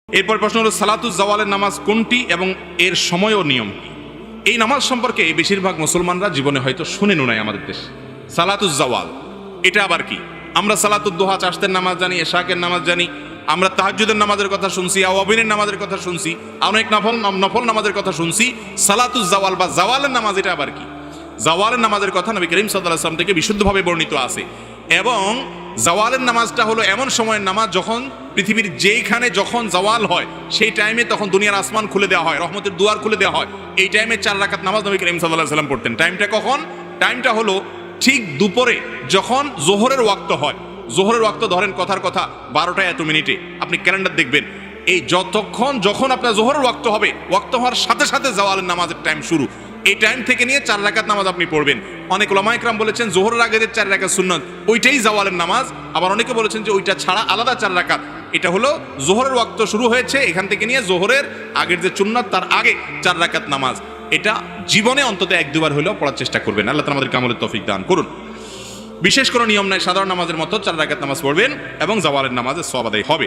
এরপর প্রশ্ন হলো সালাতুজ জাওয়ালের নামাজ কোনটি এবং এর সময় ও নিয়ম। এই নামাজ সম্পর্কে বেশিরভাগ মুসলমানরা জীবনে হয়তো শুনেনও নাই আমাদের দেশে। সালাতুজ জাওয়াল এটা আবার কি? আমরা সালাতুদ দোহা চাষতের নামাজ জানি, এশাকের নামাজ জানি, আমরা তাহাজ্জুদের নামাজের কথা শুনছি, আওয়াবিনের নামাজের কথা শুনছি, অনেক নফল নামাজের কথা শুনছি। সালাতুজ জাওয়াল বা জাওয়ালের নামাজ এটা আবার কি? জাওয়ালের নামাজের কথা নবী করিম সাল্লাল্লাহু আলাইহি ওয়াসাল্লাম থেকে বিশুদ্ধভাবে বর্ণিত আছে। এবং জাওয়ালের নামাজটা হলো এমন সময়ের নামাজ যখন পৃথিবীর যেইখানে যখন জাওয়াল হয় সেই টাইমে তখন দুনিয়ার আসমান খুলে দেওয়া হয়, রহমতের দুয়ার খুলে দেওয়া হয়। এই টাইমে 4 রাকাত নামাজ নবী করিম সাল্লাল্লাহু আলাইহি ওয়াসাল্লাম পড়তেন। টাইমটা কখন? টাইমটা হলো ঠিক দুপুরে যখন জোহরের ওয়াক্ত হয়। জোহরের ওয়াক্ত ধরেন কথার কথা 12টা এত মিনিটে, আপনি ক্যালেন্ডার দেখবেন এই যখন আপনার জোহরের ওয়াক্ত হবে, ওয়াক্ত হওয়ার সাথে সাথে জাওয়ালের নামাজের টাইম শুরু। এই টাইম থেকে নিয়ে 4 রাকাত নামাজ আপনি পড়বেন। অনেক উলামা ইকরাম বলেছেন জোহরের আগে যে 4 রাকাত সুন্নত ওইটাই জাওয়ালের নামাজ। আবার অনেকে বলেছেন যে ওইটা ছাড়া আলাদা 4 রাকাত। এটা হলো জোহরের ওয়াক্ত শুরু হয়েছে এখান থেকে নিয়ে জোহরের আগের যে সুন্নত তার আগে 4 রাকাত নামাজ। এটা জীবনে অন্তত 1-2 বার হলেও পড়ার চেষ্টা করবেন। আল্লাহ তাআলা আমাদের আমলের তৌফিক দান করুন। বিশেষ কোনো নিয়ম নাই, সাধারণ নামাজের মতো 4 রাকাত নামাজ পড়বেন এবং জাওয়ালের নামাজের সওয়াব আদায় হবে।